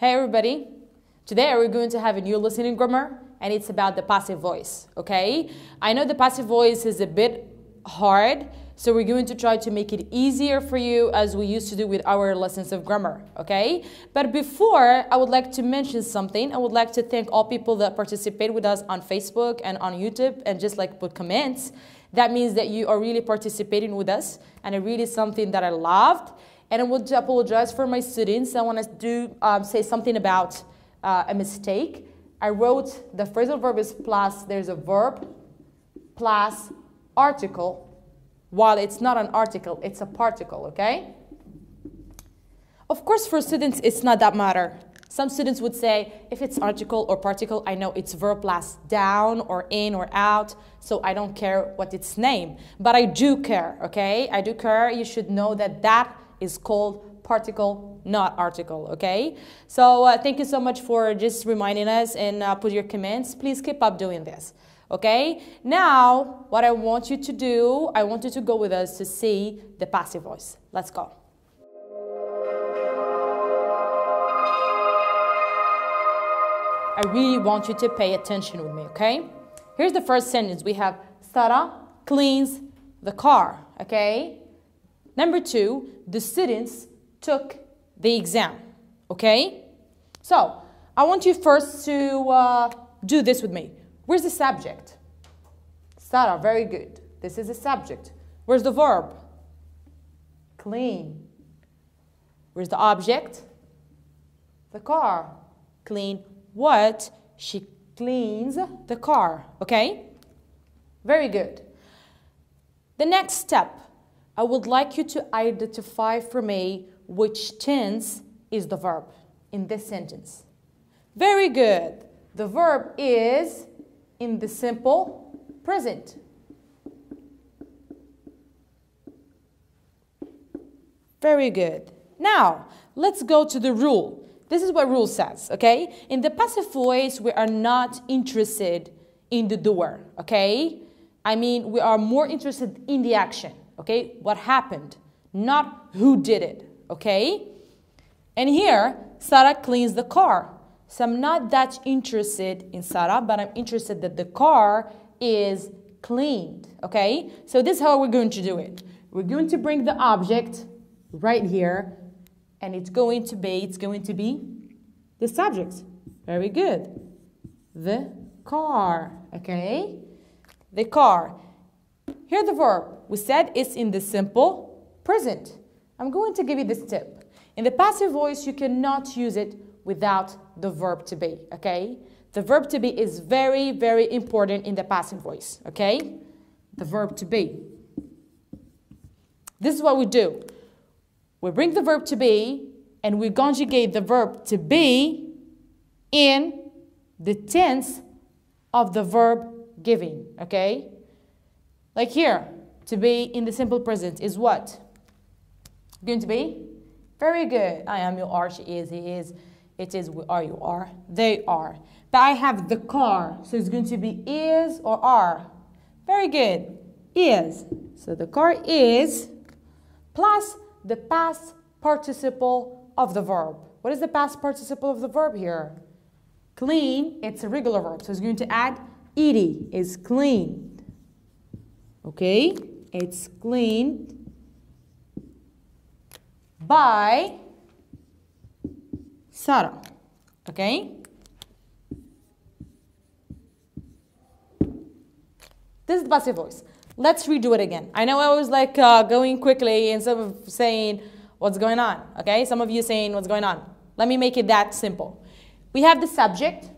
Hey everybody, today we're going to have a new listening grammar and it's about the passive voice, okay? I know the passive voice is a bit hard, so we're going to try to make it easier for you as we used to do with our lessons of grammar, okay? But before, I would like to mention something. I would like to thank all people that participate with us on Facebook and on YouTube and just like put comments. That means that you are really participating with us and it really is something that I loved. And I would apologize for my students. I want to say something about a mistake. I wrote the phrasal verb is plus, there's a verb, plus article, while it's not an article, it's a particle, okay? Of course, for students, it's not that matter. Some students would say, if it's article or particle, I know it's verb plus down or in or out, so I don't care what its name. But I do care, okay? I do care. You should know that that is called particle, not article, okay? So thank you so much for just reminding us and put your comments. Please keep up doing this, okay? Now, what I want you to do, I want you to go with us to see the passive voice. Let's go. I really want you to pay attention with me, okay? Here's the first sentence. We have Sarah cleans the car, okay? Number two, the students took the exam, okay? So, I want you first to do this with me. Where's the subject? Sarah, very good. This is the subject. Where's the verb? Clean. Where's the object? The car. Clean what? She cleans the car, okay? Very good. The next step, I would like you to identify for me which tense is the verb in this sentence. Very good. The verb is in the simple present. Very good. Now, let's go to the rule. This is what rule says, okay? In the passive voice, we are not interested in the doer, okay? I mean, we are more interested in the action. Okay, what happened, not who did it, okay? And here, Sarah cleans the car. So I'm not that interested in Sarah, but I'm interested that the car is cleaned, okay? So this is how we're going to do it. We're going to bring the object right here, and it's going to be the subject. Very good. The car, okay? The car. Here the verb. We said it's in the simple present. I'm going to give you this tip. In the passive voice, you cannot use it without the verb to be, okay? The verb to be is very, very important in the passive voice, okay? The verb to be. This is what we do. We bring the verb to be and we conjugate the verb to be in the tense of the verb giving, okay? Like here, to be in the simple present is what? Going to be? Very good. I am, you are, she is, he is, it is, we are, you are, they are. But I have the car, so it's going to be is or are. Very good. Is. So the car is plus the past participle of the verb. What is the past participle of the verb here? Clean, it's a regular verb, so it's going to add ed, is clean. Okay, it's cleaned by Sarah. Okay? This is the passive voice. Let's redo it again. I know I was like going quickly and some of saying what's going on. Okay? Some of you saying what's going on. Let me make it that simple. We have the subject,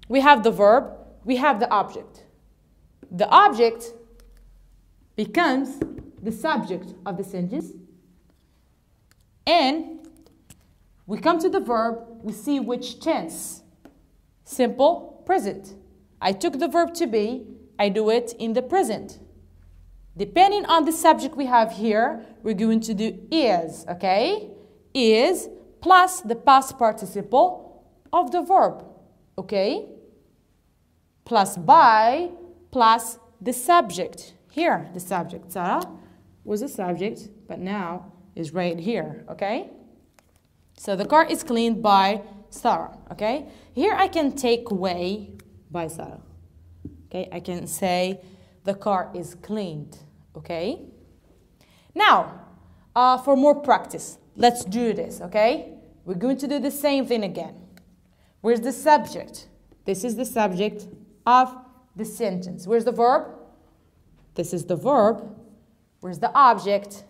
we have the verb, we have the object. The object becomes the subject of the sentence, and we come to the verb, we see which tense. Simple present. I took the verb to be, I do it in the present. Depending on the subject we have here, we're going to do is, okay? Is plus the past participle of the verb, okay? Plus by, plus the subject. Here, the subject. Sarah was the subject, but now is right here, okay? So the car is cleaned by Sarah, okay? Here I can take away by Sarah, okay? I can say the car is cleaned, okay? Now, for more practice, let's do this, okay? We're going to do the same thing again. Where's the subject? This is the subject of the sentence. Where's the verb? This is the verb. Where's the object?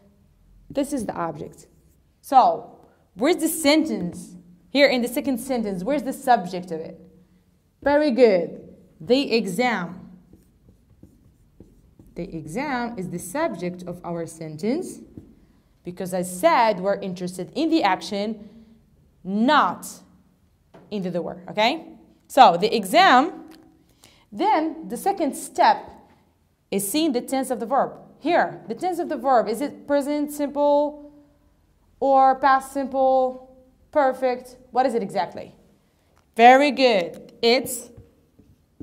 This is the object. So, where's the sentence? Here in the second sentence, where's the subject of it? Very good. The exam. The exam is the subject of our sentence because I said we're interested in the action, not in the doer, okay? So, the exam, then the second step is seeing the tense of the verb. Here, the tense of the verb, is it present simple or past simple, perfect? What is it exactly? Very good. It's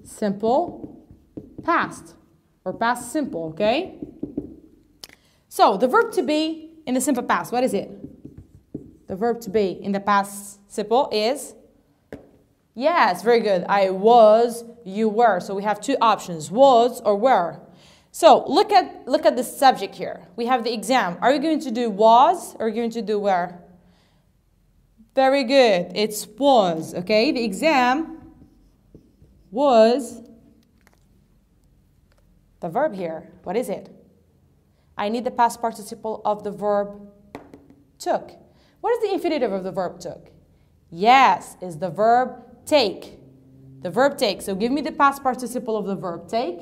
simple past or past simple, okay? So, the verb to be in the simple past, what is it? The verb to be in the past simple is? Yes, very good. I was, you were. So, we have two options, was or were. So look at the subject here. We have the exam. Are you going to do was or are you going to do were? Very good. It's was, okay? The exam was the verb here. What is it? I need the past participle of the verb took. What is the infinitive of the verb took? Yes, is the verb take. The verb take. So give me the past participle of the verb take.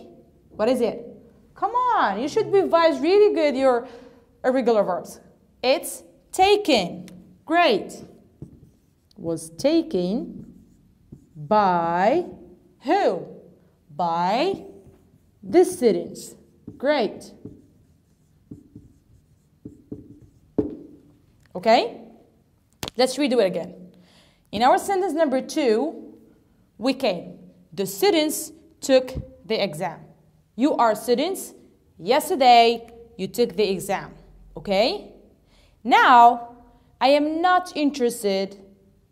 What is it? Come on, you should revise really good your irregular verbs. It's taken. Great. Was taken by who? By the students. Great. Okay? Let's redo it again. In our sentence number 2, we came. The students took the exam. You are students. Yesterday, you took the exam. Okay? Now, I am not interested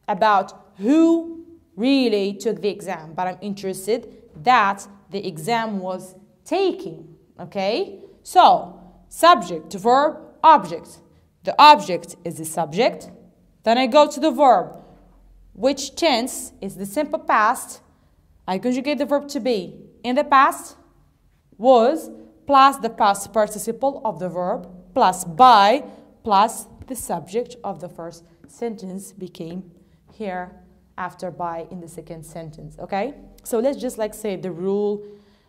about who really took the exam, but I'm interested that the exam was taken. Okay? So, subject, verb, object. The object is the subject. Then I go to the verb, which tense is the simple past. I conjugate the verb to be. In the past, was plus the past participle of the verb plus by plus the subject of the first sentence became here after by in the second sentence, okay? So let's just like say the rule.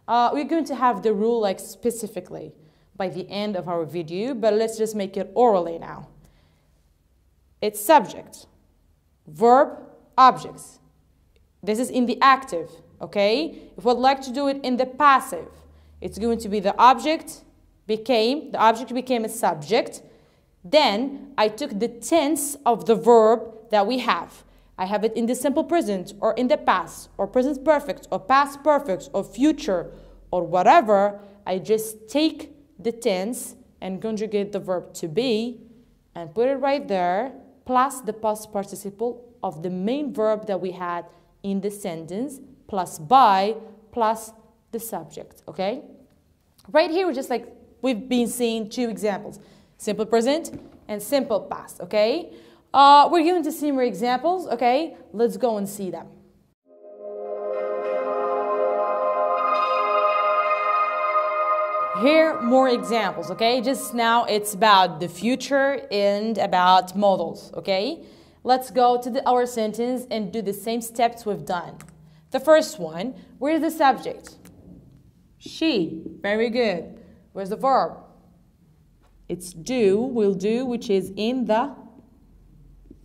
We're going to have the rule like specifically by the end of our video, but let's just make it orally now. It's subject, verb, objects. This is in the active, okay? If we'd like to do it in the passive, it's going to be the object became a subject. Then I took the tense of the verb that we have. I have it in the simple present or in the past or present perfect or past perfect or future or whatever. I just take the tense and conjugate the verb to be and put it right there plus the past participle of the main verb that we had in the sentence plus by plus the subject, okay? Right here, we've been seeing two examples, simple present and simple past, okay? We're going to see more examples, okay? Let's go and see them. Here, more examples, okay? Just now, it's about the future and about models, okay? Let's go to our sentence and do the same steps we've done. The first one, where's the subject? She. Very good. Where's the verb? It's do, will do, which is in the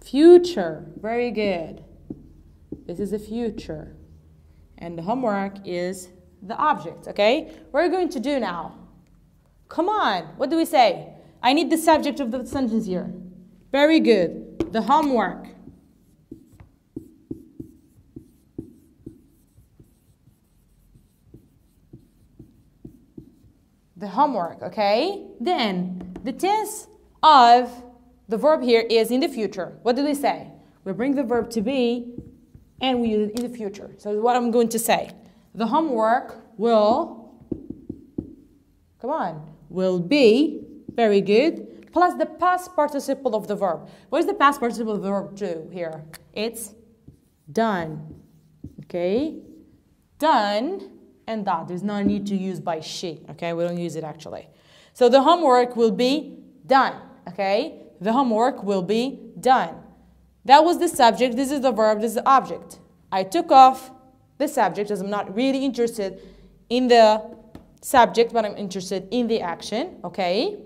future. Very good. This is the future. And the homework is the object, okay? What are you going to do now? Come on. What do we say? I need the subject of the sentence here. Very good. The homework. The homework, okay? Then, the tense of the verb here is in the future. What do we say? We bring the verb to be and we use it in the future. So what I'm going to say, the homework will, come on, will be, very good, plus the past participle of the verb. What is the past participle of the verb do here? It's done, okay? Done and that. There's no need to use by she, okay? We don't use it actually. So the homework will be done, okay? The homework will be done. That was the subject, this is the verb, this is the object. I took off the subject as I'm not really interested in the subject, but I'm interested in the action, okay?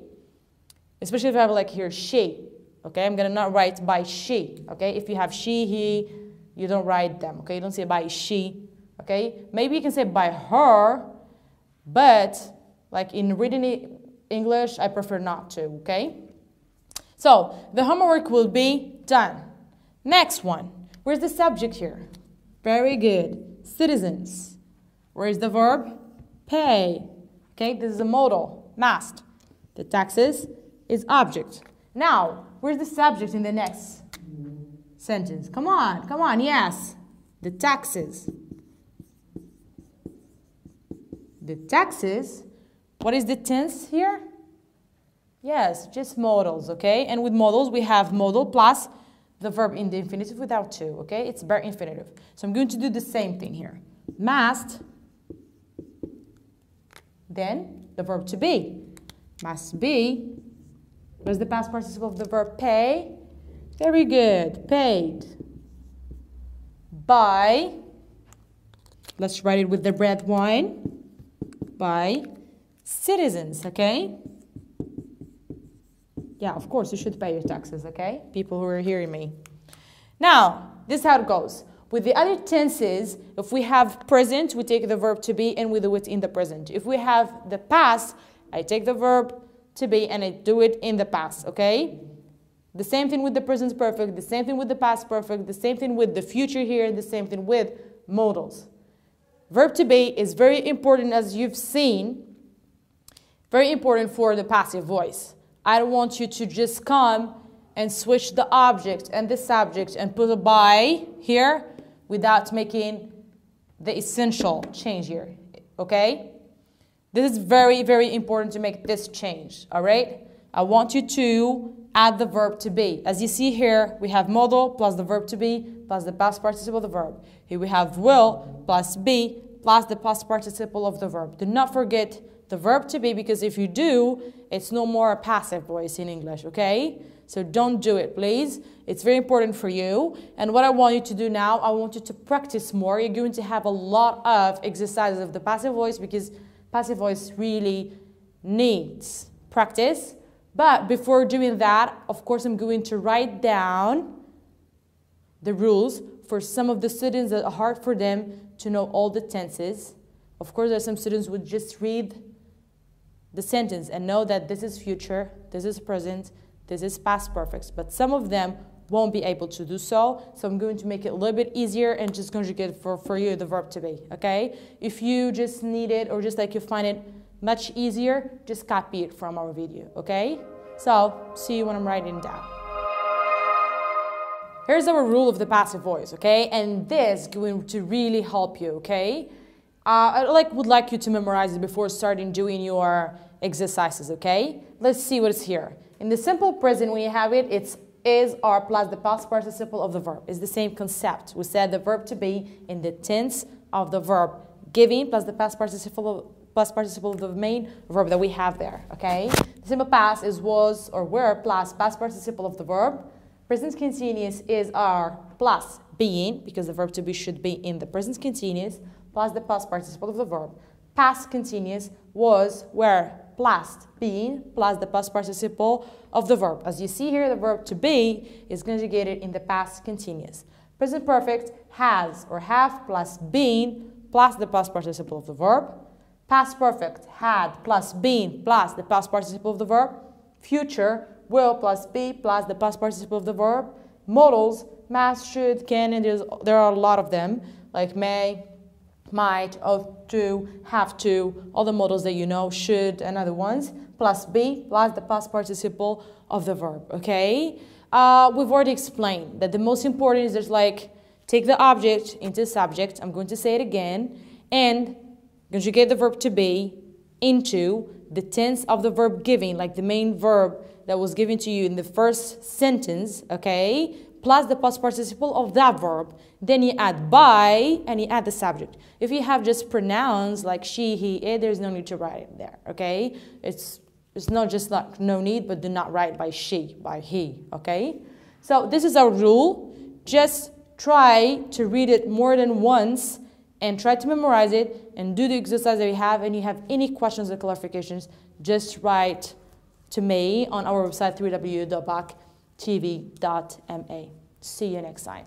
Especially if I have like here, she, okay? I'm gonna not write by she, okay? If you have she, he, you don't write them, okay? You don't say by she, okay? Maybe you can say by her, but like in reading English, I prefer not to, okay? So, the homework will be done. Next one. Where's the subject here? Very good. Citizens. Where's the verb? Pay. Okay, this is a modal. Must. The taxes is object. Now, where's the subject in the next sentence? Come on, yes. The taxes. The taxes. What is the tense here? Yes, just modals, okay? And with modals, we have modal plus the verb in the infinitive without to, okay? It's bare infinitive. So I'm going to do the same thing here. Must, then the verb to be. Must be. What's the past participle of the verb pay? Very good, paid. By, let's write it with the red wine. By citizens, okay? Yeah, of course, you should pay your taxes, okay? People who are hearing me. Now, this is how it goes. With the other tenses, if we have present, we take the verb to be and we do it in the present. If we have the past, I take the verb to be and I do it in the past, okay? The same thing with the present perfect, the same thing with the past perfect, the same thing with the future here, the same thing with modals. Verb to be is very important, as you've seen, very important for the passive voice. I don't want you to just come and switch the object and the subject and put a by here without making the essential change here, okay? This is very, very important to make this change, all right? I want you to add the verb to be. As you see here, we have modal plus the verb to be plus the past participle of the verb. Here we have will plus be plus the past participle of the verb. Do not forget the verb to be, because if you do, it's no more a passive voice in English, okay? So don't do it, please. It's very important for you. And what I want you to do now, I want you to practice more. You're going to have a lot of exercises of the passive voice, because passive voice really needs practice. But before doing that, of course, I'm going to write down the rules for some of the students that are hard for them to know all the tenses. Of course, there are some students who would just read the sentence and know that this is future, this is present, this is past perfect. But some of them won't be able to do so. So I'm going to make it a little bit easier and just conjugate for you the verb to be, okay? If you just need it or just like you find it much easier, just copy it from our video, okay? So, see you when I'm writing it down. Here's our rule of the passive voice, okay? And this is going to really help you, okay? I would like you to memorize it before starting doing your exercises, okay? Let's see what is here. In the simple present, when you have it, it's is, are, plus the past participle of the verb. It's the same concept. We said the verb to be in the tense of the verb giving plus the past participle of the main verb that we have there, okay? The simple past is was or were plus past participle of the verb. Present continuous is, are, plus being, because the verb to be should be in the present continuous, plus the past participle of the verb. Past continuous was, were, plus being, plus the past participle of the verb. As you see here, the verb to be is conjugated in the past continuous. Present perfect has or have plus been plus the past participle of the verb. Past perfect had plus been plus the past participle of the verb. Future will plus be plus the past participle of the verb. Modals, must, should, can, and there are a lot of them, like may, might, ought to, have to, all the modals that you know, should, and other ones, plus be plus the past participle of the verb, okay? We've already explained that the most important is there's like, take the object into subject, I'm going to say it again, and conjugate the verb to be into the tense of the verb giving, like the main verb that was given to you in the first sentence, okay? Plus the past participle of that verb. Then you add by and you add the subject. If you have just pronouns like she, he, it, there's no need to write it there, okay? It's not just like no need, but do not write by she, by he, okay? So this is our rule. Just try to read it more than once and try to memorize it and do the exercise that you have. And you have any questions or clarifications, just write to me on our website www.bactv.ma. See you next time.